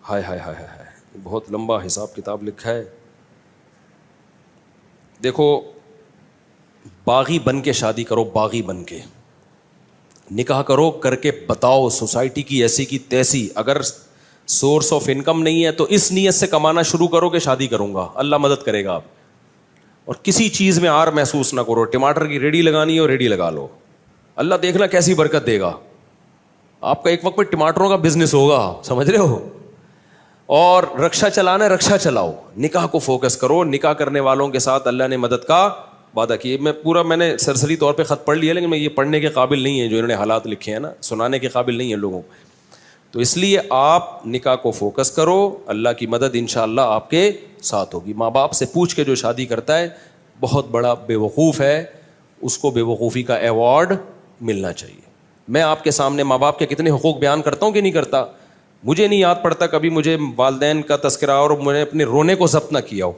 ہائے ہائے ہائے ہائے، بہت لمبا حساب کتاب لکھا ہے. دیکھو، باغی بن کے شادی کرو، باغی بن کے نکاح کرو، کر کے بتاؤ سوسائٹی کی ایسی کی تیسی. اگر سورس آف انکم نہیں ہے تو اس نیت سے کمانا شروع کرو کہ شادی کروں گا، اللہ مدد کرے گا آپ. اور کسی چیز میں آر محسوس نہ کرو. ٹماٹر کی ریڈی لگانی ہو ریڈی لگا لو، اللہ دیکھنا کیسی برکت دے گا. آپ کا ایک وقت پہ ٹماٹروں کا بزنس ہوگا، سمجھ رہے ہو. اور رکشا چلانا ہے، رکشا چلاؤ، نکاح کو فوکس کرو. نکاح کرنے والوں کے ساتھ اللہ نے مدد کا وعدہ کیا. میں نے سرسری طور پہ خط پڑھ لیا، لیکن میں یہ پڑھنے کے قابل نہیں ہے جو انہوں نے حالات لکھے ہیں نا، سنانے کے قابل نہیں ہے لوگوں کو. تو اس لیے آپ نکاح کو فوکس کرو، اللہ کی مدد انشاءاللہ آپ کے ساتھ ہوگی. ماں باپ سے پوچھ کے جو شادی کرتا ہے بہت بڑا بے وقوف ہے، اس کو بے وقوفی کا ایوارڈ ملنا چاہیے. میں آپ کے سامنے ماں باپ کے کتنے حقوق بیان کرتا ہوں کہ نہیں کرتا. مجھے نہیں یاد پڑتا کبھی مجھے والدین کا تذکرہ اور میں نے اپنے رونے کو ضبط نہ کیا ہو.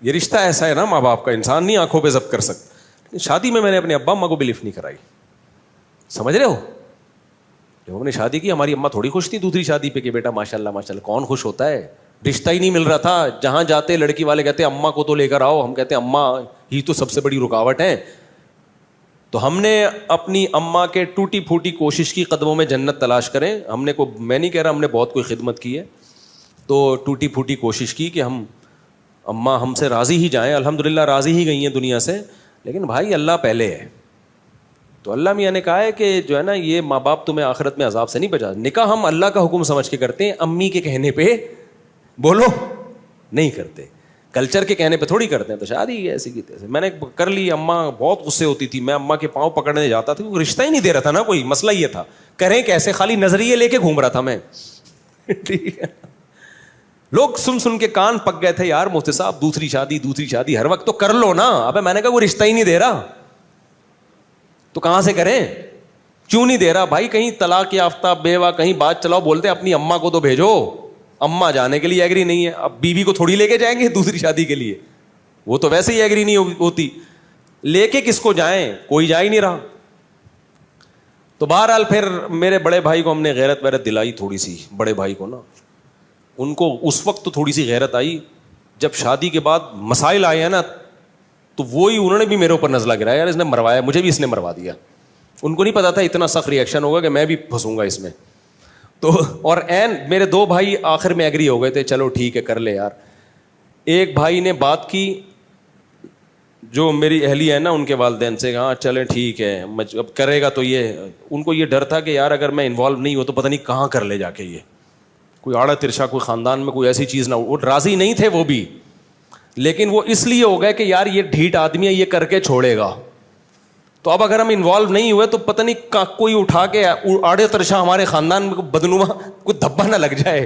یہ رشتہ ایسا ہے نا ماں باپ کا، انسان نہیں آنکھوں پہ ضبط کر سکتا. شادی میں نے اپنے ابا اماں کو بھی لفٹ نہیں کرائی، سمجھ رہے ہو. جب ہم نے شادی کی ہماری اماں تھوڑی خوش تھی دوسری شادی پہ کہ بیٹا ماشاء اللہ ماشاء اللہ. کون خوش ہوتا ہے؟ رشتہ ہی نہیں مل رہا تھا. جہاں جاتے لڑکی والے کہتے اماں کو تو لے کر آؤ، ہم کہتے اماں ہی تو سب سے بڑی رکاوٹ ہے. تو ہم نے اپنی اماں کے ٹوٹی پھوٹی کوشش کی قدموں میں جنت تلاش کریں. میں نہیں کہہ رہا ہم نے بہت کوئی خدمت کی ہے، تو ٹوٹی پھوٹی کوشش کی کہ ہم اماں ہم سے راضی ہی جائیں. الحمدللہ راضی ہی گئی ہیں دنیا سے. لیکن بھائی اللہ پہلے ہے. تو اللہ میاں نے کہا ہے کہ جو ہے نا یہ ماں باپ تمہیں آخرت میں عذاب سے نہیں بچا. نکاح ہم اللہ کا حکم سمجھ کے کرتے ہیں، امی کے کہنے پہ بولو نہیں کرتے، کلچر کے کہنے پہ تھوڑی کرتے ہیں. تو شادی ایسی کی تیسے میں نے کر لی. اماں بہت غصے ہوتی تھی، میں اماں کے پاؤں پکڑنے جاتا تھا، وہ رشتہ ہی نہیں دے رہا تھا نا کوئی. مسئلہ یہ تھا کریں کیسے، خالی نظریے لے کے گھوم رہا تھا میں. ٹھیک ہے، لوگ سن کے کان پک گئے تھے، یار مفتی صاحب دوسری شادی ہر وقت تو کر لو نا. ابے میں نے کہا وہ رشتہ ہی نہیں دے رہا تو کہاں سے کریں؟ کیوں نہیں دے رہا بھائی؟ کہیں طلاق یافتہ بیوہ کہیں بات چلاؤ، بولتے اپنی اماں کو تو بھیجو. اماں جانے کے لیے ایگری نہیں ہے، اب بیوی کو تھوڑی لے کے جائیں گے دوسری شادی کے لیے، وہ تو ویسے ہی ایگری نہیں ہوتی. لے کے کس کو جائیں؟ کوئی جا ہی نہیں رہا. تو بہرحال پھر میرے بڑے بھائی کو ہم نے غیرت ویرت دلائی تھوڑی سی. بڑے بھائی کو نا، ان کو اس وقت تو تھوڑی سی غیرت آئی. جب شادی کے بعد مسائل آئے ہیں نا تو وہی انہوں نے بھی میرے اوپر نزلہ گرایا، یار اس نے مروایا، مجھے بھی اس نے مروا دیا. ان کو نہیں پتا تھا اتنا سخت ریئیکشن ہوگا کہ میں بھی پھنسوں گا اس میں. تو اور این میرے دو بھائی آخر میں ایگری ہو گئے تھے، چلو ٹھیک ہے کر لے یار. ایک بھائی نے بات کی جو میری اہلیہ ہے نا ان کے والدین سے، ہاں چلیں ٹھیک ہے اب کرے گا. تو یہ ان کو یہ ڈر تھا کہ یار اگر میں انوالو نہیں ہوں تو پتہ نہیں کہاں کر لے جا کے یہ کوئی آڑا ترشا، کوئی خاندان میں کوئی ایسی چیز نہ ہو. وہ راضی نہیں تھے وہ بھی، لیکن وہ اس لیے ہو گئے کہ یار یہ ڈھیٹ آدمی ہے، یہ کر کے چھوڑے گا. تو اب اگر ہم انوالو نہیں ہوئے تو پتہ نہیں کوئی اٹھا کے آڑے ترشا ہمارے خاندان میں بدنما کوئی دھبا نہ لگ جائے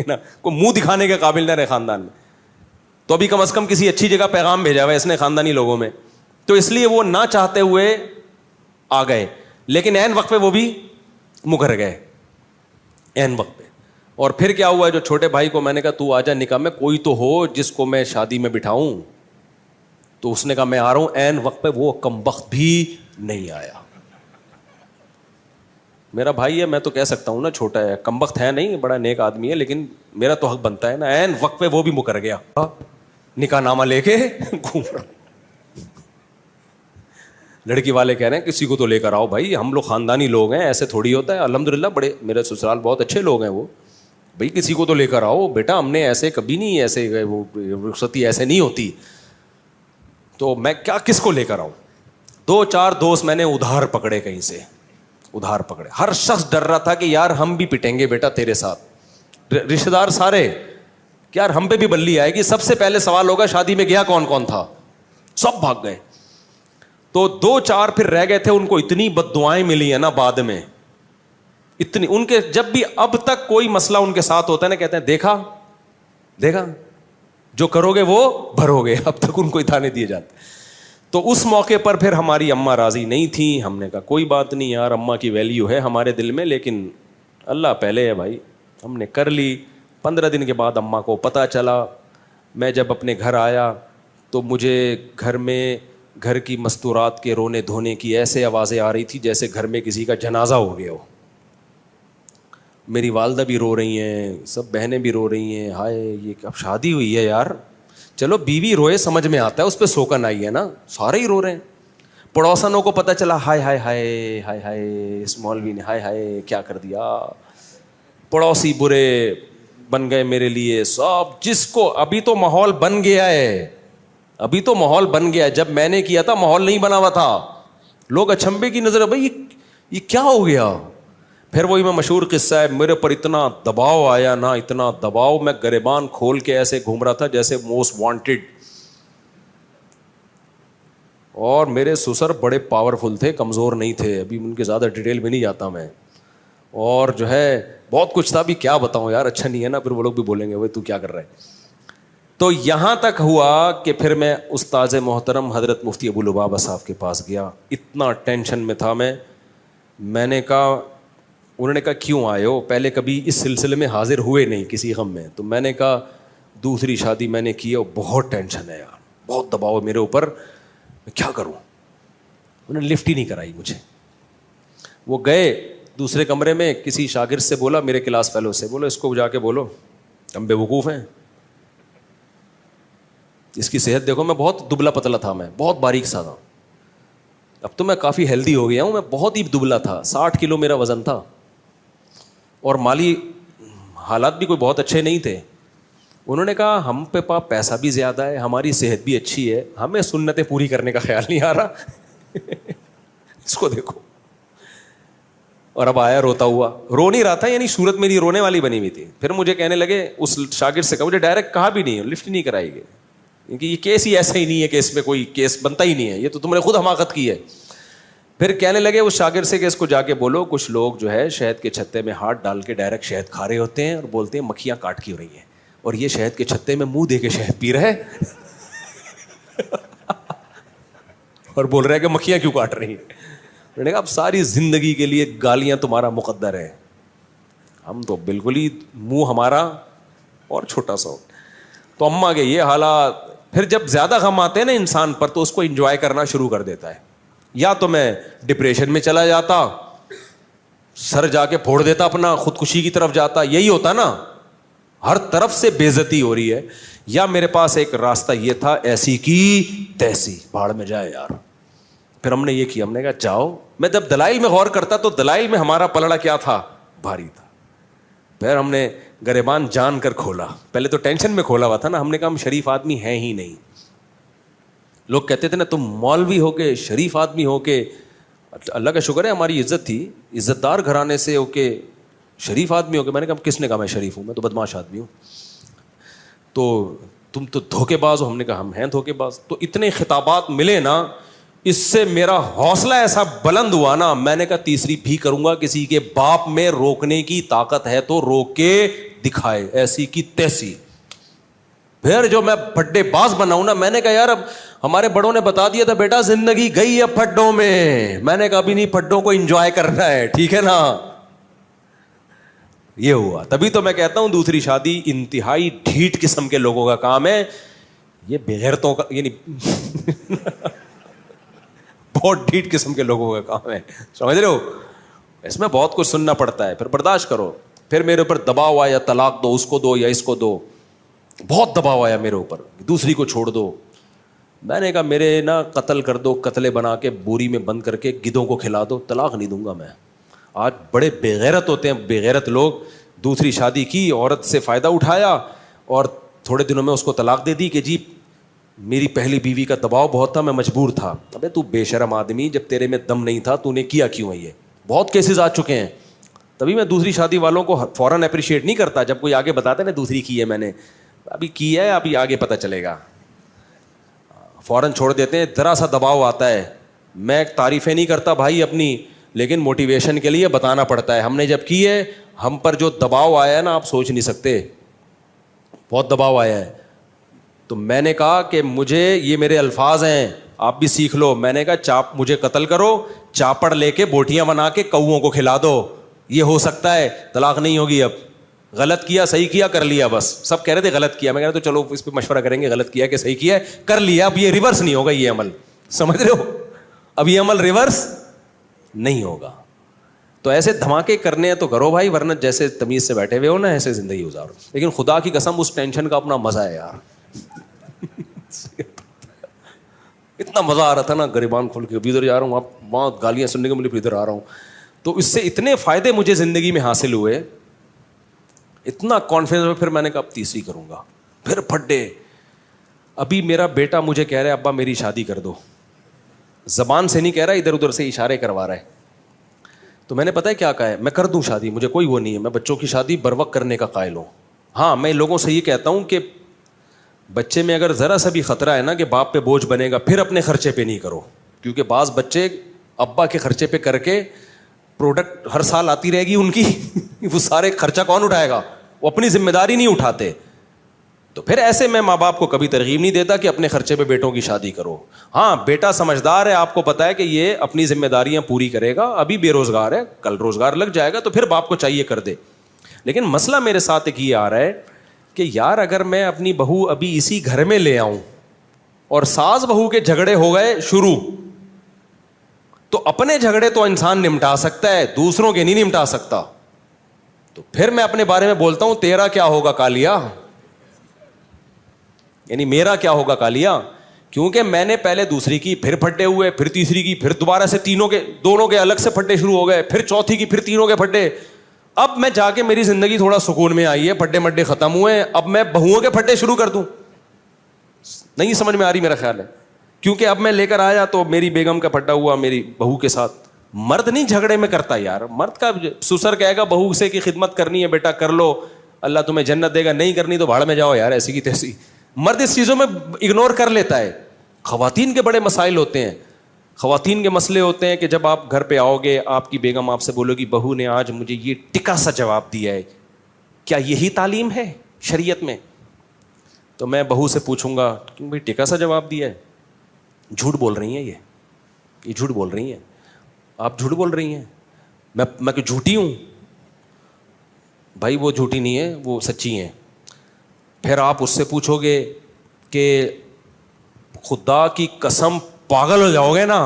نا، کوئی منہ دکھانے کے قابل نہ رہے خاندان میں. تو ابھی کم از کم کسی اچھی جگہ پیغام بھیجا ہوا ہے اس نے خاندانی لوگوں میں. تو اس لیے وہ نہ چاہتے ہوئے آ گئے، لیکن عین وقت پہ وہ بھی مکر گئے عین وقت پہ. اور پھر کیا ہوا، جو چھوٹے بھائی کو میں نے کہا تو آ جا نکاح میں، کوئی تو ہو جس کو میں شادی میں بٹھاؤں. تو اس نے کہا میں آ رہا ہوں. عین وقت پہ وہ کمبخت بھی نہیں آیا. میرا بھائی ہے، میں تو کہہ سکتا ہوں نا چھوٹا ہے، کمبخت ہے نہیں، بڑا نیک آدمی ہے، لیکن میرا تو حق بنتا ہے نا. عین وقت پہ وہ بھی مکر گیا، نکاح نامہ لے کے گھوم رہا. لڑکی والے کہہ رہے ہیں کسی کو تو لے کر آؤ بھائی، ہم لوگ خاندانی لوگ ہیں، ایسے تھوڑی ہوتا ہے. الحمدللہ بڑے میرے سسرال بہت اچھے لوگ ہیں، وہ بھائی کسی کو تو لے کر آؤ بیٹا، ہم نے ایسے کبھی نہیں، ایسے وہ رخصتی ایسے نہیں ہوتی. تو میں کیا کس کو لے کر آؤں؟ 2-4 دوست میں نے ادھار پکڑے، کہیں سے ادھار پکڑے. ہر شخص ڈر رہا تھا کہ یار ہم بھی پٹیں گے بیٹا تیرے ساتھ. رشتے دار سارے کہ یار ہم پہ بھی بلی آئے گی. سب سے پہلے سوال ہوگا شادی میں گیا کون کون تھا، سب بھاگ گئے. تو 2-4 پھر رہ گئے تھے، ان کو اتنی بد دعائیں ملی ہیں نا بعد میں، اتنی. ان کے جب بھی اب تک کوئی مسئلہ ان کے ساتھ ہوتا ہے نا کہتے ہیں دیکھا جو کرو گے وہ بھرو گے. اب تک ان کو اتانے دیے جاتے. تو اس موقع پر پھر ہماری اماں راضی نہیں تھیں. ہم نے کہا کوئی بات نہیں یار، اماں کی ویلیو ہے ہمارے دل میں، لیکن اللہ پہلے ہے بھائی. ہم نے کر لی. 15 دن کے بعد اماں کو پتہ چلا. میں جب اپنے گھر آیا تو مجھے گھر کی مستورات کے رونے دھونے کی ایسے آوازیں آ رہی تھی جیسے گھر میں کسی کا جنازہ ہو گیا ہو. میری والدہ بھی رو رہی ہیں, سب بہنیں بھی رو رہی ہیں, ہائے یہ اب شادی ہوئی ہے یار. چلو بیوی روئے سمجھ میں آتا ہے, اس پہ سوکن آئی ہے نا, سارے ہی رو رہے ہیں. پڑوسنوں کو پتہ چلا, ہائے ہائے ہائے ہائے ہائے اس مولوی نے ہائے ہائے کیا کر دیا. پڑوسی برے بن گئے میرے لیے سب, جس کو ابھی تو ماحول بن گیا ہے, ابھی تو ماحول بن گیا ہے, جب میں نے کیا تھا ماحول نہیں بنا ہوا تھا. لوگ اچھمبے کی نظر, بھائی یہ کیا ہو گیا. پھر وہی میں مشہور قصہ ہے, میرے پر اتنا دباؤ آیا نا, اتنا دباؤ, میں گریبان کھول کے ایسے گھوم رہا تھا جیسے موسٹ وانٹیڈ. اور میرے سسر بڑے پاورفل تھے, کمزور نہیں تھے, ابھی ان کے زیادہ ڈیٹیل میں نہیں جاتا میں. اور جو ہے بہت کچھ تھا, بھی کیا بتاؤں یار, اچھا نہیں ہے نا, پھر وہ لوگ بھی بولیں گے بھائی تو کیا کر رہا ہے. تو یہاں تک ہوا کہ پھر میں استاذ محترم حضرت مفتی ابو لبابہ صاحب کے پاس گیا. اتنا ٹینشن میں تھا میں نے کہا, انہوں نے کہا کیوں آئے ہو, پہلے کبھی اس سلسلے میں حاضر ہوئے نہیں کسی غم میں. تو میں نے کہا دوسری شادی میں نے کی ہے, بہت ٹینشن ہے یار, بہت دباؤ ہے میرے اوپر, میں کیا کروں. انہوں نے لفٹ ہی نہیں کرائی مجھے. وہ گئے دوسرے کمرے میں, کسی شاگرد سے بولا, میرے کلاس فیلو سے بولا, اس کو جا کے بولو ہم بے وقوف ہیں, اس کی صحت دیکھو. میں بہت دبلا پتلا تھا, میں بہت باریک سا تھا, اب تو میں کافی ہیلدی ہو گیا ہوں, میں بہت ہی دبلا تھا, 60 کلو میرا وزن تھا, اور مالی حالات بھی کوئی بہت اچھے نہیں تھے. انہوں نے کہا ہم پہ پیسہ بھی زیادہ ہے, ہماری صحت بھی اچھی ہے, ہمیں سنتیں پوری کرنے کا خیال نہیں آ رہا. اس کو دیکھو. اور اب آیا روتا ہوا, رو نہیں رہا تھا, یعنی صورت میری رونے والی بنی ہوئی تھی. پھر مجھے کہنے لگے, اس شاگرد سے کہا, مجھے ڈائریکٹ کہا بھی نہیں, لفٹ نہیں کرائی گئی, کیونکہ یہ کیس ہی ایسا ہی نہیں ہے کہ اس میں کوئی کیس بنتا ہی نہیں ہے, یہ تو تم نے خود حماقت کی ہے. پھر کہنے لگے اس شاگرد سے کہ اس کو جا کے بولو, کچھ لوگ جو ہے شہد کے چھتے میں ہاتھ ڈال کے ڈائریکٹ شہد کھا رہے ہوتے ہیں, اور بولتے ہیں مکھیاں کاٹ کی ہو رہی ہیں, اور یہ شہد کے چھتے میں منہ دے کے شہد پی رہے اور بول رہے ہیں کہ مکھیاں کیوں کاٹ رہی ہیں. میں نے کہا اب ساری زندگی کے لیے گالیاں تمہارا مقدر ہے, ہم تو بالکل ہی منہ ہمارا اور چھوٹا سا ہو. تو اماں کے یہ حالات. پھر جب زیادہ غم آتے ہیں نا انسان پر, تو اس کو انجوائے کرنا شروع کر دیتا ہے. یا تو میں ڈپریشن میں چلا جاتا, سر جا کے پھوڑ دیتا اپنا, خودکشی کی طرف جاتا, یہی ہوتا نا, ہر طرف سے بے عزتی ہو رہی ہے. یا میرے پاس ایک راستہ یہ تھا, ایسی کی تیسی, بھاڑ میں جائے یار. پھر ہم نے یہ کیا, ہم نے کہا جاؤ. میں جب دلائل میں غور کرتا تو دلائل میں ہمارا پلڑا کیا تھا, بھاری تھا. پھر ہم نے گریبان جان کر کھولا, پہلے تو ٹینشن میں کھولا ہوا تھا نا. ہم نے کہا ہم شریف آدمی ہیں ہی نہیں. لوگ کہتے تھے نا تم مولوی ہو کے, شریف آدمی ہو کے, اللہ کا شکر ہے ہماری عزت تھی, عزت دار گھرانے سے ہو کے شریف آدمی ہو کے. میں نے کہا کس نے کہا میں شریف ہوں, میں تو بدماش آدمی ہوں. تو تم تو دھوکے باز ہو. ہم نے کہا ہم ہیں دھوکے باز. تو اتنے خطابات ملے نا, اس سے میرا حوصلہ ایسا بلند ہوا نا, میں نے کہا تیسری بھی کروں گا. کسی کے باپ میں روکنے کی طاقت ہے تو روک کے دکھائے, ایسی کی تیسی. پھر جو میں پھڈے باز بناؤں نا, میں نے کہا یار اب ہمارے بڑوں نے بتا دیا تھا بیٹا زندگی گئی ہے پھڈوں میں. میں نے کہا ابھی نہیں, پھڈوں کو انجوائے کرنا ہے, ٹھیک ہے نا. یہ ہوا. تبھی تو میں کہتا ہوں دوسری شادی انتہائی ڈھیٹ قسم کے لوگوں کا کام ہے. یہ بغیرتوں کا, یعنی بہت ڈھیٹ قسم کے لوگوں کا کام ہے, سمجھ رہے ہو. اس میں بہت کچھ سننا پڑتا ہے, پھر برداشت کرو. پھر میرے اوپر دباؤ آیا, طلاق دو, اس کو دو یا اس کو دو. بہت دباؤ آیا میرے اوپر, دوسری کو چھوڑ دو. میں نے کہا میرے نا قتل کر دو, قتلے بنا کے بوری میں بند کر کے گدھوں کو کھلا دو, طلاق نہیں دوں گا میں. آج بڑے بے غیرت ہوتے ہیں, بے غیرت لوگ. دوسری شادی کی, عورت سے فائدہ اٹھایا, اور تھوڑے دنوں میں اس کو طلاق دے دی کہ جی میری پہلی بیوی کا دباؤ بہت تھا, میں مجبور تھا. ابے تو بے شرم آدمی, جب تیرے میں دم نہیں تھا تو نے کیا کیوں ہے؟ یہ بہت کیسز آ چکے ہیں. تبھی میں دوسری شادی والوں کو فوراً اپریشیٹ نہیں کرتا. جب کوئی آگے بتاتا ہے نا دوسری کی ہے میں نے, ابھی کی ہے, ابھی آگے پتہ چلے گا, فوراً چھوڑ دیتے ہیں. ذرا سا دباؤ آتا ہے, میں تعریفیں نہیں کرتا بھائی اپنی, لیکن موٹیویشن کے لیے بتانا پڑتا ہے. ہم نے جب کی ہے, ہم پر جو دباؤ آیا ہے نا آپ سوچ نہیں سکتے, بہت دباؤ آیا ہے. تو میں نے کہا کہ مجھے, یہ میرے الفاظ ہیں, آپ بھی سیکھ لو. میں نے کہا مجھے قتل کرو, چاپڑ لے کے بوٹیاں بنا کے کوؤں کو کھلا دو, یہ ہو سکتا ہے, طلاق نہیں ہوگی. اب غلط کیا, صحیح کیا, کر لیا, بس. سب کہہ رہے تھے غلط کیا, میں کہہ رہا تو چلو اس پہ مشورہ کریں گے, غلط کیا کہ صحیح کیا, کر لیا. اب یہ ریورس نہیں ہوگا, یہ عمل, سمجھ رہے ہو, اب یہ عمل ریورس نہیں ہوگا. تو ایسے دھماکے کرنے ہیں تو کرو بھائی, ورنہ جیسے تمیز سے بیٹھے ہوئے ہو نا ایسے زندگی گزارو. لیکن خدا کی قسم اس ٹینشن کا اپنا مزہ ہے یار. اتنا مزہ آ رہا تھا نا گریبان کھول کے, ابھی ادھر جا رہا ہوں, وہاں گالیاں سننے کو ملی, پھر ادھر آ رہا ہوں. تو اس سے اتنے فائدے مجھے زندگی میں حاصل ہوئے, اتنا کانفیڈنس. پھر میں نے کہا اب تیسری کروں گا, پھر پھڈے. ابھی میرا بیٹا مجھے کہہ رہا ہے ابا میری شادی کر دو, زبان سے نہیں کہہ رہا, ادھر ادھر سے اشارے کروا رہا ہے. تو میں نے پتہ ہے کیا کہا ہے, میں کر دوں شادی, مجھے کوئی وہ نہیں ہے, میں بچوں کی شادی بر وقت کرنے کا قائل ہوں. ہاں میں لوگوں سے یہ کہتا ہوں کہ بچے میں اگر ذرا سا بھی خطرہ ہے نا کہ باپ پہ بوجھ بنے گا, پھر اپنے خرچے پہ نہیں کرو, کیونکہ بعض بچے ابا کے خرچے پہ کر کے پروڈکٹ ہر سال آتی رہے گی ان کی, وہ سارے خرچہ کون اٹھائے گا, وہ اپنی ذمہ داری نہیں اٹھاتے. تو پھر ایسے میں ماں باپ کو کبھی ترغیب نہیں دیتا کہ اپنے خرچے پہ بیٹوں کی شادی کرو. ہاں بیٹا سمجھدار ہے, آپ کو پتا ہے کہ یہ اپنی ذمہ داریاں پوری کرے گا, ابھی بے روزگار ہے, کل روزگار لگ جائے گا, تو پھر باپ کو چاہیے کر دے. لیکن مسئلہ میرے ساتھ ایک یہ آ رہا ہے کہ یار اگر میں اپنی بہو ابھی اسی گھر میں لے آؤں اور ساس بہو کے جھگڑے ہو گئے شروع, تو اپنے جھگڑے تو انسان نمٹا سکتا ہے, دوسروں کے نہیں نمٹا سکتا. تو پھر میں اپنے بارے میں بولتا ہوں تیرا کیا ہوگا کالیا, یعنی میرا کیا ہوگا کالیا, کیونکہ میں نے پہلے دوسری کی, پھر پھڈے ہوئے, پھر تیسری کی, پھر دوبارہ سے دونوں کے الگ سے پھڈے شروع ہو گئے, پھر چوتھی کی, پھر تینوں کے پھڈے. اب میں جا کے میری زندگی تھوڑا سکون میں آئی ہے, پھڈے مڈے ختم ہوئے, اب میں بہوؤں کے پھڈے شروع کر دوں. نہیں سمجھ میں آ رہی میرا خیال ہے, کیونکہ اب میں لے کر آیا تو میری بیگم کا پھڈا ہوا میری بہو کے ساتھ. مرد نہیں جھگڑے میں کرتا یار, مرد کا سسر کہے گا بہو سے کی خدمت کرنی ہے بیٹا کر لو, اللہ تمہیں جنت دے گا, نہیں کرنی تو بھاڑ میں جاؤ یار, ایسی کی تیسی. مرد اس چیزوں میں اگنور کر لیتا ہے. خواتین کے بڑے مسائل ہوتے ہیں, خواتین کے مسئلے ہوتے ہیں کہ جب آپ گھر پہ آؤ گے, آپ کی بیگم آپ سے بولو گی بہو نے آج مجھے یہ ٹکا سا جواب دیا ہے, کیا یہی تعلیم ہے شریعت میں؟ تو میں بہو سے پوچھوں گا کیوں بھائی ٹکا سا جواب دیا ہے, جھوٹ بول رہی ہیں یہ جھوٹ بول رہی ہیں, آپ جھوٹ بول رہی ہیں, میں کہ جھوٹی ہوں؟ بھائی وہ جھوٹی نہیں ہے, وہ سچی ہیں. پھر آپ اس سے پوچھو گے کہ خدا کی قسم پاگل ہو جاؤ گے نا,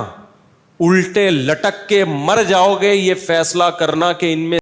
الٹے لٹک کے مر جاؤ گے, یہ فیصلہ کرنا کہ ان میں